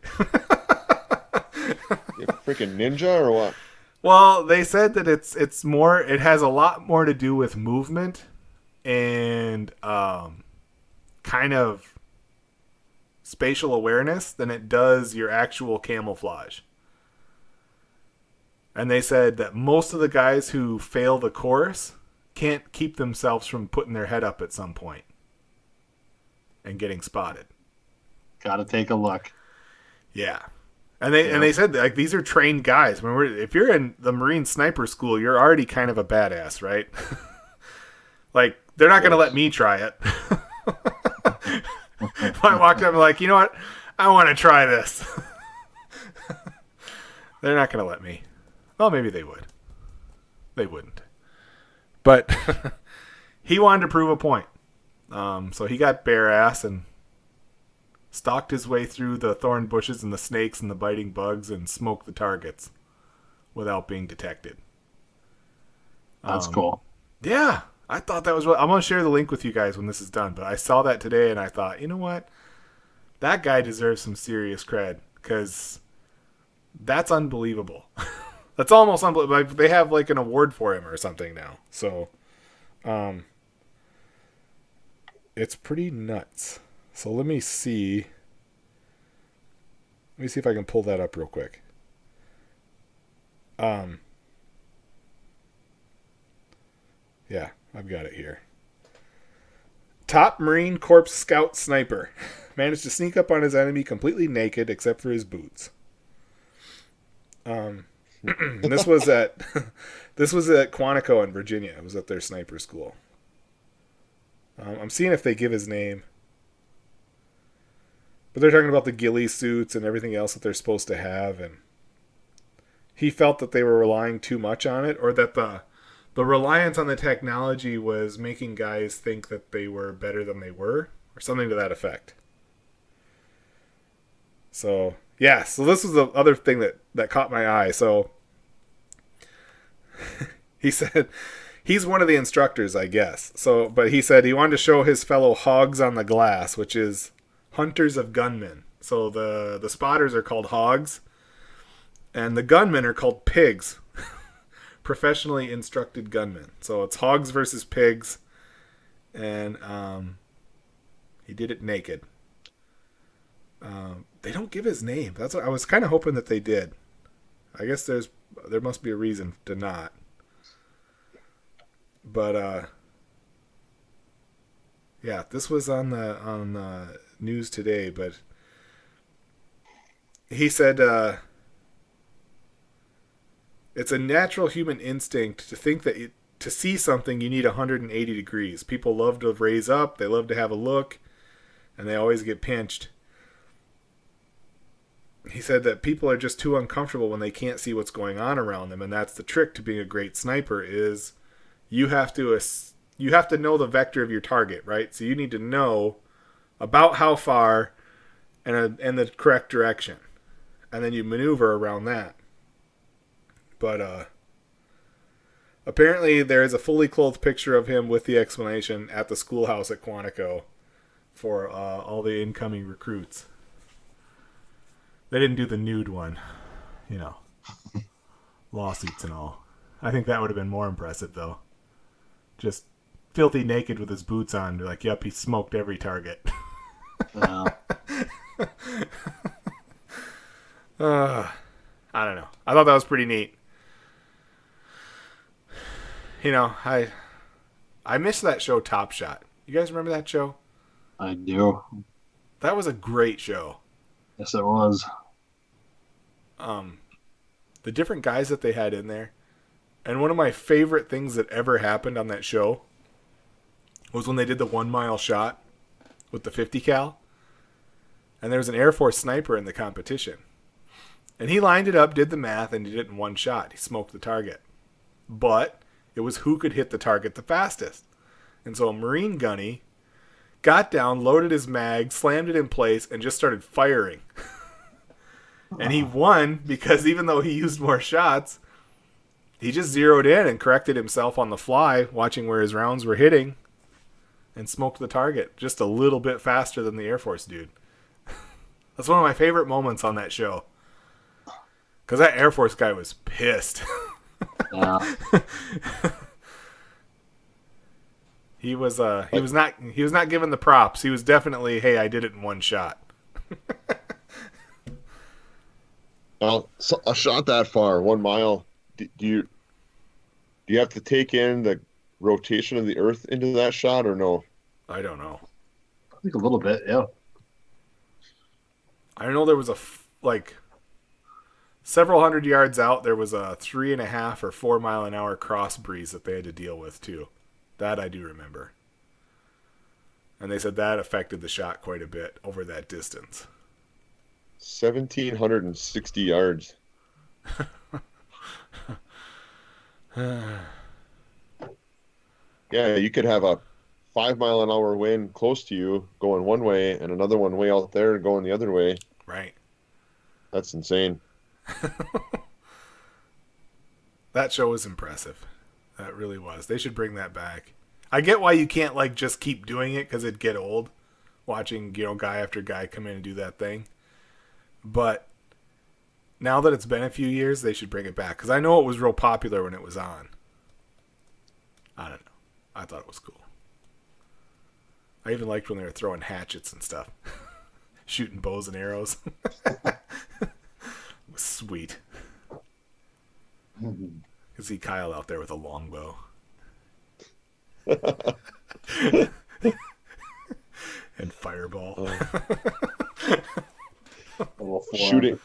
You freaking ninja or what? Well, they said that it's more. It has a lot more to do with movement and kind of spatial awareness than it does your actual camouflage. And they said that most of the guys who fail the course can't keep themselves from putting their head up at some point and getting spotted. Got to take a look. Yeah. And they said like these are trained guys. If you're in the Marine sniper school, you're already kind of a badass, right? Like they're not going to let me try it. If I walked up and like, you know what? I want to try this. They're not going to let me. Well, maybe they would. They wouldn't. But he wanted to prove a point. So he got bare ass and stalked his way through the thorn bushes and the snakes and the biting bugs and smoked the targets without being detected. That's cool. Yeah, I thought that was I'm going to share the link with you guys when this is done. But I saw that today and I thought, you know what? That guy deserves some serious cred because that's unbelievable. That's almost unbelievable. Like, they have like an award for him or something now. So it's pretty nuts. So let me see. Let me see if I can pull that up real quick. Yeah, I've got it here. Top Marine Corps Scout Sniper. Managed to sneak up on his enemy completely naked except for his boots. This was at Quantico in Virginia. It was at their sniper school. I'm seeing if they give his name. But they're talking about the ghillie suits and everything else that they're supposed to have, and he felt that they were relying too much on it, or that the reliance on the technology was making guys think that they were better than they were, or something to that effect. So, yeah, so this was the other thing that caught my eye. So, he said, he's one of the instructors, I guess. So, but he said he wanted to show his fellow hogs on the glass, which is hunters of gunmen. So the spotters are called hogs, and the gunmen are called pigs. Professionally instructed gunmen. So it's hogs versus pigs, and he did it naked. They don't give his name. That's what I was kind of hoping that they did. I guess there must be a reason to not. But yeah, this was on the news today. But he said it's a natural human instinct to think that to see something you need 180 degrees. People love to raise up. They love to have a look, and they always get pinched. He said that people are just too uncomfortable when they can't see what's going on around them, and that's the trick to being a great sniper is you have to know the vector of your target, right? So you need to know about how far and the correct direction, and then you maneuver around that. But apparently there is a fully clothed picture of him with the explanation at the schoolhouse at Quantico for all the incoming recruits. They didn't do the nude one, you know, lawsuits and all. I think that would have been more impressive, though. Just filthy naked with his boots on. Like, yep, he smoked every target. Yeah. I don't know. I thought that was pretty neat. You know, I missed that show, Top Shot. You guys remember that show? I do. That was a great show. Yes, it was. The different guys that they had in there. And one of my favorite things that ever happened on that show was when they did the 1 mile shot with the 50 cal. And there was an Air Force sniper in the competition. And he lined it up, did the math, and did it in one shot. He smoked the target. But it was who could hit the target the fastest. And so a Marine gunny got down, loaded his mag, slammed it in place, and just started firing. And he won because even though he used more shots, he just zeroed in and corrected himself on the fly, watching where his rounds were hitting, and smoked the target just a little bit faster than the Air Force dude. That's one of my favorite moments on that show. Because that Air Force guy was pissed. Yeah. He was not given the props. He was definitely, hey, I did it in one shot. Well, so a shot that far, 1 mile. Do you have to take in the rotation of the Earth into that shot or no? I don't know. I think a little bit, yeah. I know there was several hundred yards out, there was a 3.5 or 4 mile an hour cross breeze that they had to deal with too. That I do remember. And they said that affected the shot quite a bit over that distance. 1,760 yards. Yeah, you could have a 5 mile an hour wind close to you going one way and another one way out there going the other way. Right. That's insane. That show was impressive. That really was. They should bring that back. I get why you can't just keep doing it because it'd get old watching, guy after guy come in and do that thing. But now that it's been a few years, they should bring it back because I know it was real popular when it was on. I don't know. I thought it was cool. I even liked when they were throwing hatchets and stuff. Shooting bows and arrows. It was sweet. You can see Kyle out there with a longbow. And fireball. Shooting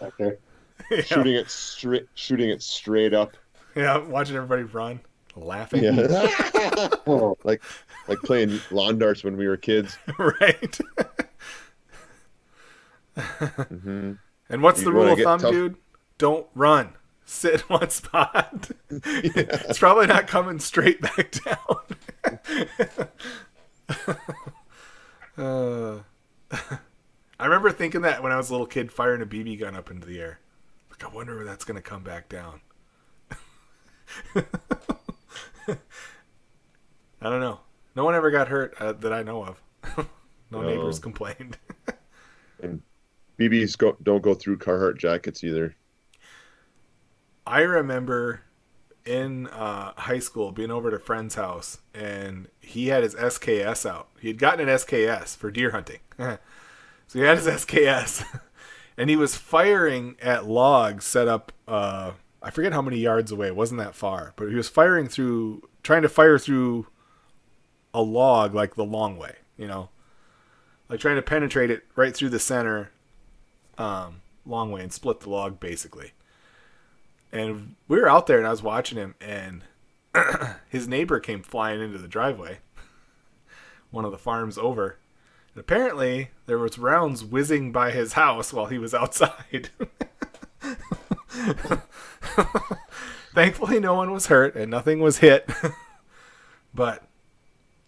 Yeah. shooting it straight up. Yeah, watching everybody run, laughing. Yeah. like playing lawn darts when we were kids. Right. Mm-hmm. And what's the You rule wanna of get thumb, tough- dude? Don't run. Sit in one spot. Yeah. It's probably not coming straight back down. I remember thinking that when I was a little kid, firing a BB gun up into the air. Like, I wonder where that's going to come back down. I don't know. No one ever got hurt that I know of. No neighbors complained. And BBs don't go through Carhartt jackets either. I remember in high school being over at a friend's house, and he had his SKS out. He had gotten an SKS for deer hunting. So he had his SKS, and he was firing at logs set up, I forget how many yards away. It wasn't that far. But he was trying to fire through a log like the long way, like trying to penetrate it right through the center long way and split the log basically. And we were out there and I was watching him, and his neighbor came flying into the driveway, one of the farms over. And apparently there was rounds whizzing by his house while he was outside. Thankfully no one was hurt and nothing was hit. But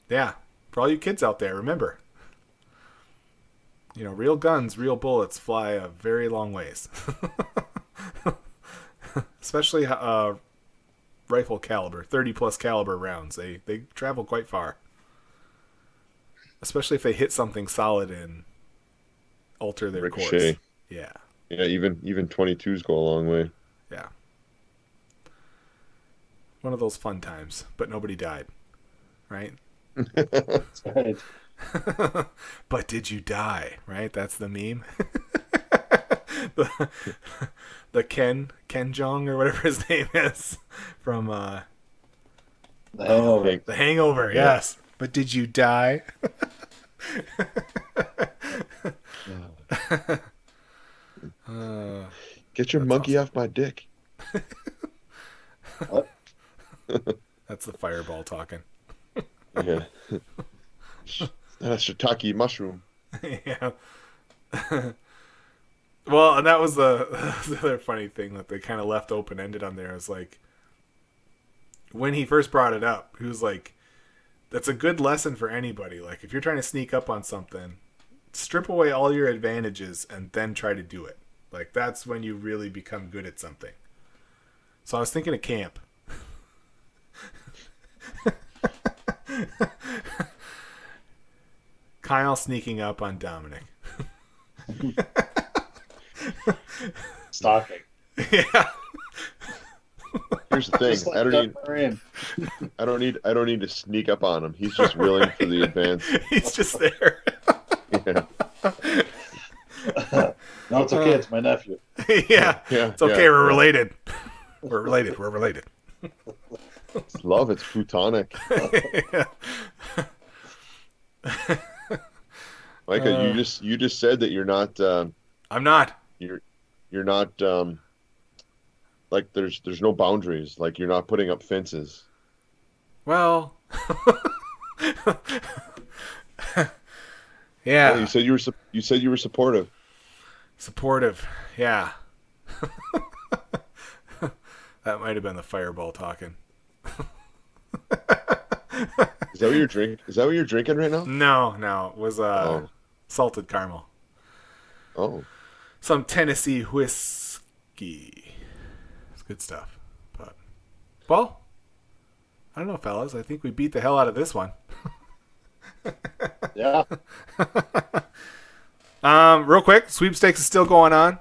yeah, for all you kids out there, remember, real guns, real bullets fly a very long ways. Especially rifle caliber, 30 plus caliber rounds. They travel quite far. Especially if they hit something solid and alter their Ricochet. course. Yeah. Yeah, even 22s go a long way. Yeah. One of those fun times, but nobody died. Right? That's right. But did you die? Right? That's the meme. the Ken Jong or whatever his name is from The Hangover. The Hangover. Yeah. Yes. But did you die? Get your monkey off my dick. What? That's the fireball talking. Yeah. That's a shiitake mushroom. Yeah. Well, and that was the other funny thing that they kind of left open-ended on there. Is like, when he first brought it up, he was like, that's a good lesson for anybody. Like, if you're trying to sneak up on something, strip away all your advantages and then try to do it. Like, that's when you really become good at something. So I was thinking of camp. Kyle sneaking up on Dominic. Stalking. Yeah. Here's the thing. Just like Doug Moran. I don't need to sneak up on him. He's just willing for the advance. He's just there. Yeah. No, it's okay. It's my nephew. Yeah. Yeah, It's okay. yeah, We're yeah. related. We're related. We're related. It's love. It's plutonic. Yeah. Micah, you just said that you're not I'm not. you're not like there's no boundaries. Like you're not putting up fences. Well. Oh, Yeah. you said you were supportive. Supportive. Yeah. That might have been the fireball talking. Is that what you're drinking? Is that what you're drinking right now? No. It was salted caramel. Oh, Some Tennessee whiskey. It's good stuff. But, well, I don't know, fellas. I think we beat the hell out of this one. Yeah. Real quick, sweepstakes is still going on.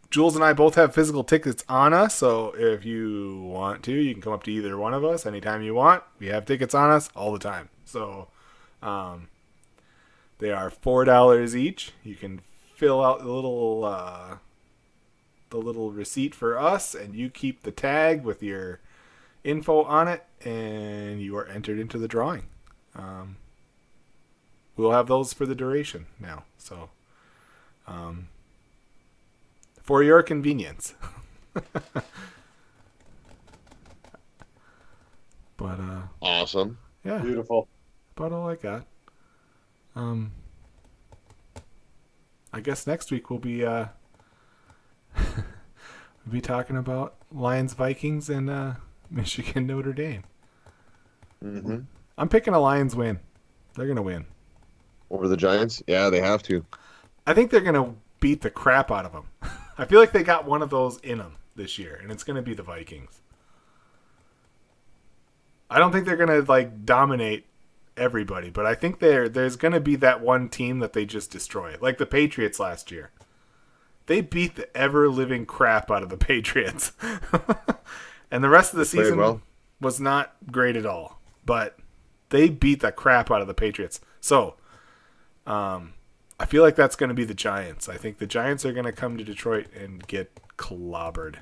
Jules and I both have physical tickets on us, so if you want to, you can come up to either one of us anytime you want. We have tickets on us all the time. So they are $4 each. You can fill out the little receipt for us, and you keep the tag with your info on it, and you are entered into the drawing. We'll have those for the duration now. So for your convenience. But awesome. yeah, Beautiful. about all I got. I guess next week we'll be talking about Lions Vikings and Michigan Notre Dame. Mm-hmm. I'm picking a Lions win. They're gonna win. Over the Giants? Yeah, they have to. I think they're gonna beat the crap out of them. I feel like they got one of those in them this year, and it's gonna be the Vikings. I don't think they're gonna like dominate everybody, but I think there's gonna be that one team that they just destroy, like the Patriots last year. They beat the ever living crap out of the Patriots, and the rest of the They played season well. was not great at all. But they beat the crap out of the Patriots. So, I feel like that's going to be the Giants. I think the Giants are going to come to Detroit and get clobbered.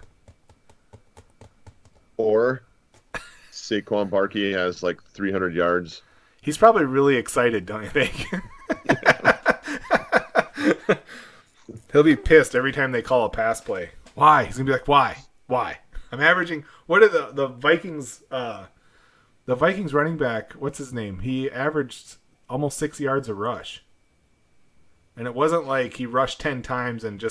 Or Saquon Barkley has like 300 yards. He's probably really excited, don't you think? He'll be pissed every time they call a pass play. Why? He's going to be like, why? Why? I'm averaging... What are the Vikings... The Vikings running back, what's his name? He averaged almost 6 yards a rush. And it wasn't like he rushed 10 times and just